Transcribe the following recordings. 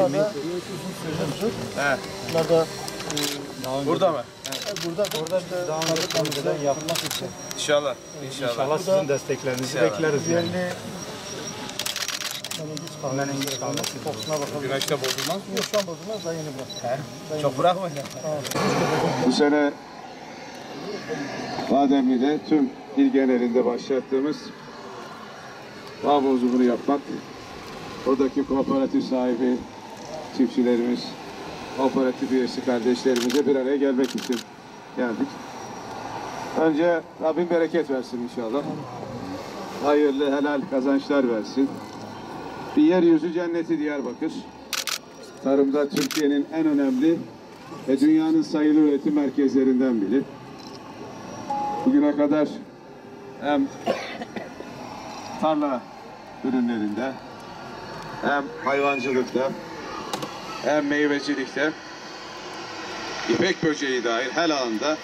Bunlar da uzun süredir. Bunlar da burada mı? burada fabrikamızda yapılmak için. İnşallah. İnşallah sizin desteklerinizi bekleriz. Diğerini menengiç kalması. Kokusuna bakalım. Güneşte bozulmaz mı? Yok, şu an bozulmaz. Daha yeni bırak. Çok bırakmayın. Bu sene Bademli'de tüm il genelinde başlattığımız bağ bozumunu yapmak, oradaki kooperatif sahibi çiftçilerimiz, kooperatif üyesi kardeşlerimize bir araya gelmek için geldik. Önce Rabbim bereket versin inşallah. Hayırlı, helal kazançlar versin. Bir yeryüzü cenneti Diyarbakır. Tarımda Türkiye'nin en önemli ve dünyanın sayılı üretim merkezlerinden biri. Bugüne kadar hem tarla ürünlerinde, hem hayvancılıkta, hem meyvecilikte, ipek böceği dahil her alanda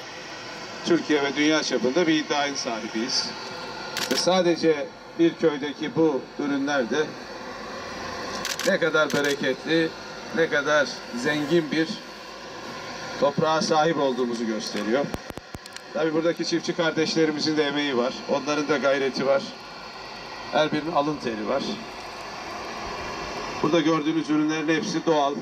Türkiye ve dünya çapında bir iddianın sahibiyiz. Ve sadece bir köydeki bu ürünler de ne kadar bereketli, ne kadar zengin bir toprağa sahip olduğumuzu gösteriyor. Tabii buradaki çiftçi kardeşlerimizin de emeği var. Onların da gayreti var. Her birinin alın teri var. Burada gördüğünüz ürünlerin hepsi doğal,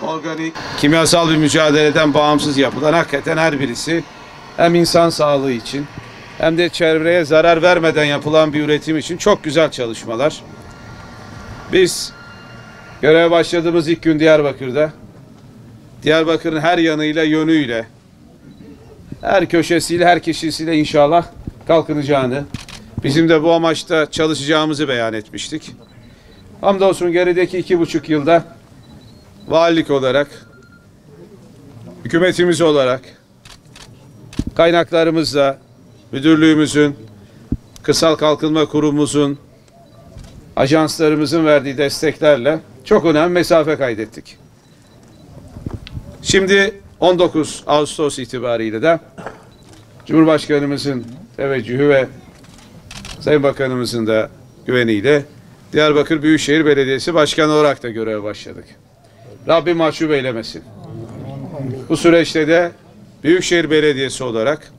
organik, kimyasal bir mücadeleden bağımsız yapılan hakikaten her birisi hem insan sağlığı için hem de çevreye zarar vermeden yapılan bir üretim için çok güzel çalışmalar. Biz göreve başladığımız ilk gün Diyarbakır'ın her yanıyla, yönüyle, her köşesiyle, her kişisiyle inşallah kalkınacağını, bizim de bu amaçta çalışacağımızı beyan etmiştik. Hamdolsun gerideki 2,5 yılda valilik olarak, hükümetimiz olarak, kaynaklarımızla, müdürlüğümüzün, Kırsal Kalkınma Kurumumuzun, ajanslarımızın verdiği desteklerle çok önemli mesafe kaydettik. Şimdi 19 Ağustos itibariyle de Cumhurbaşkanımızın teveccühü ve Sayın Bakanımızın da güveniyle Diyarbakır Büyükşehir Belediyesi Başkanı olarak da göreve başladık. Rabbim mahcup eylemesin. Bu süreçte de Büyükşehir Belediyesi olarak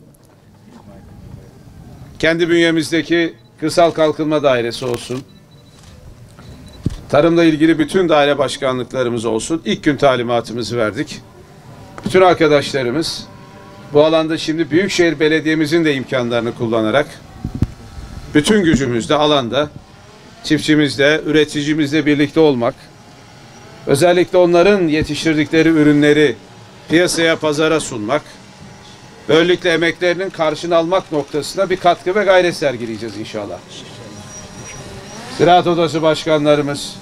kendi bünyemizdeki Kırsal Kalkınma Dairesi olsun, tarımla ilgili bütün daire başkanlıklarımız olsun, ilk gün talimatımızı verdik. Bütün arkadaşlarımız bu alanda şimdi Büyükşehir Belediye'mizin de imkanlarını kullanarak bütün gücümüzle alanda çiftçimizle, üreticimizle birlikte olmak, özellikle onların yetiştirdikleri ürünleri piyasaya, pazara sunmak, böylelikle emeklerinin karşını almak noktasında bir katkı ve gayret sergileyeceğiz inşallah. Ziraat Odası başkanlarımız,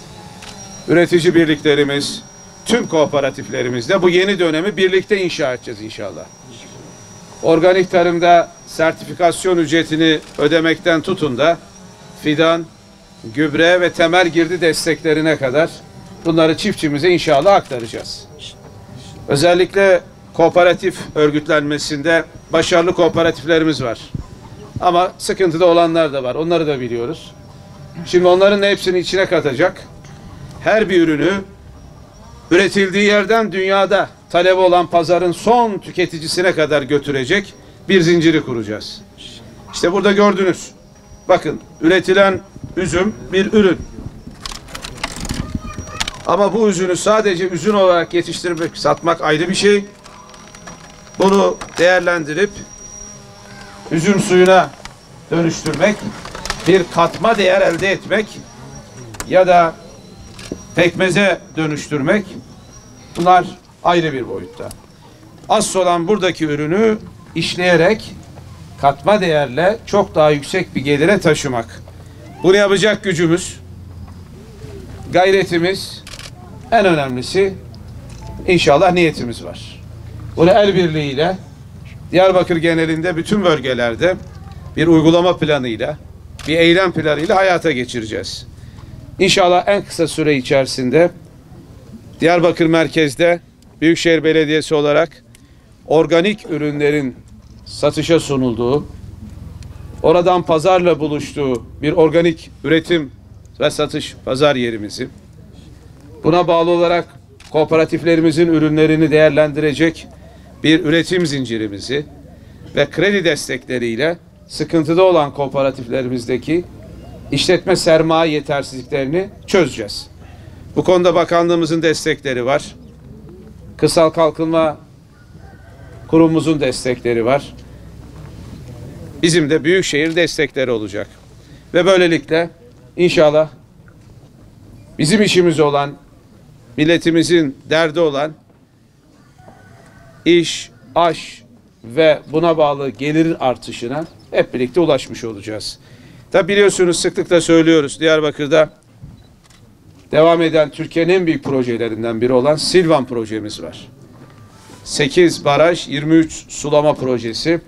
üretici birliklerimiz, tüm kooperatiflerimizle bu yeni dönemi birlikte inşa edeceğiz inşallah. Organik tarımda sertifikasyon ücretini ödemekten tutun da fidan, gübre ve temel girdi desteklerine kadar bunları çiftçimize inşallah aktaracağız. Özellikle kooperatif örgütlenmesinde başarılı kooperatiflerimiz var. Ama sıkıntıda olanlar da var. Onları da biliyoruz. Şimdi onların hepsini içine katacak. Her bir ürünü üretildiği yerden dünyada talebi olan pazarın son tüketicisine kadar götürecek bir zinciri kuracağız. İşte burada gördünüz. Bakın, üretilen üzüm bir ürün. Ama bu üzümü sadece üzüm olarak yetiştirmek, satmak ayrı bir şey. Bunu değerlendirip üzüm suyuna dönüştürmek, bir katma değer elde etmek ya da pekmeze dönüştürmek, bunlar ayrı bir boyutta. Asıl olan buradaki ürünü işleyerek katma değerle çok daha yüksek bir gelire taşımak. Bunu yapacak gücümüz, gayretimiz, en önemlisi inşallah niyetimiz var. Bunu el birliğiyle Diyarbakır genelinde bütün bölgelerde bir uygulama planıyla, bir eylem planıyla hayata geçireceğiz. İnşallah en kısa süre içerisinde Diyarbakır merkezde Büyükşehir Belediyesi olarak organik ürünlerin satışa sunulduğu, oradan pazarla buluştuğu bir organik üretim ve satış pazar yerimizi, Buna bağlı olarak kooperatiflerimizin ürünlerini değerlendirecek bir üretim zincirimizi ve kredi destekleriyle sıkıntıda olan kooperatiflerimizdeki işletme sermaye yetersizliklerini çözeceğiz. Bu konuda bakanlığımızın destekleri var. Kırsal Kalkınma Kurumumuzun destekleri var. Bizim de büyükşehir destekleri olacak. Ve böylelikle inşallah bizim işimiz olan, milletimizin derdi olan iş, aş ve buna bağlı gelir artışına hep birlikte ulaşmış olacağız. Tabi biliyorsunuz, sıklıkla söylüyoruz, Diyarbakır'da devam eden Türkiye'nin en büyük projelerinden biri olan Silvan projemiz var. 8 baraj, 23 sulama projesi.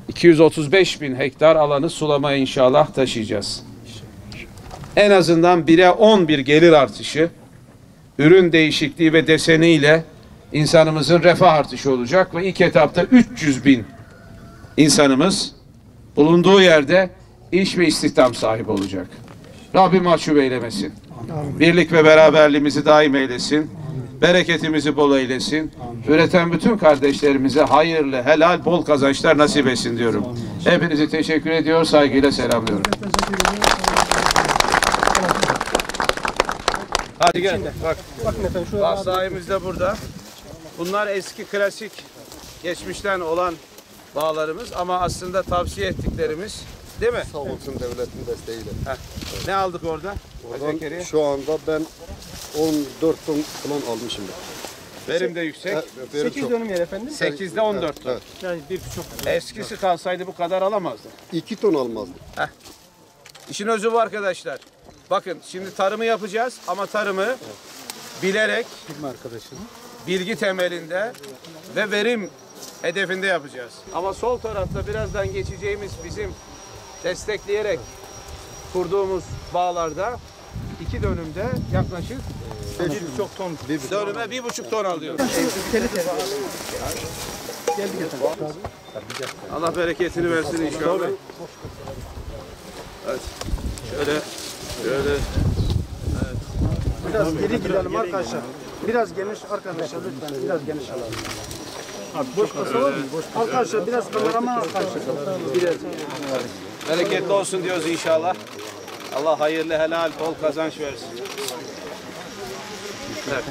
235 bin hektar alanı sulamaya inşallah taşıyacağız. En azından 1'e 11 gelir artışı, ürün değişikliği ve deseniyle insanımızın refah artışı olacak ve ilk etapta 300 bin insanımız bulunduğu yerde iş ve istihdam sahibi olacak. Rabbim mahcup eylemesin. Birlik ve beraberliğimizi daim eylesin. Bereketimizi bol eylesin. Üreten bütün kardeşlerimize hayırlı, helal, bol kazançlar nasip etsin diyorum. Hepinizi teşekkür ediyor, saygıyla selamlıyorum. Hadi gel. Bak sahimiz de burada. Bunlar eski klasik geçmişten olan bağlarımız ama aslında tavsiye ettiklerimiz, değil mi? Sağ olsun devletin desteğiyle. Ne aldık orada? Oradan şu anda ben 14 ton falan almışım. Verim de yüksek. Verim 8 çok. dönüm yer efendim. 8'de 14 ton. Evet. Yani 1,5. Eskisi kalsaydı bu kadar alamazdı. 2 ton almazdım. İşin özü bu arkadaşlar. Bakın şimdi tarımı yapacağız ama tarımı bilerek, bilgi temelinde ve verim hedefinde yapacağız. Ama sol tarafta birazdan geçeceğimiz bizim destekleyerek kurduğumuz bağlarda 2 dönümde yaklaşık 1,5 ton. dönüme 1,5 ton alıyoruz. Allah bereketini versin inşallah. Evet. Şöyle. Biraz geri gidelim arkadaşlar. Biraz geniş arkadaşlar lütfen. Biraz geniş alalım. Boş kasalar mı? Arkadaşlar biraz kameraman arkadaşlar. Bereketli olsun diyoruz inşallah. Allah hayırlı, helal, bol kazanç versin. Evet.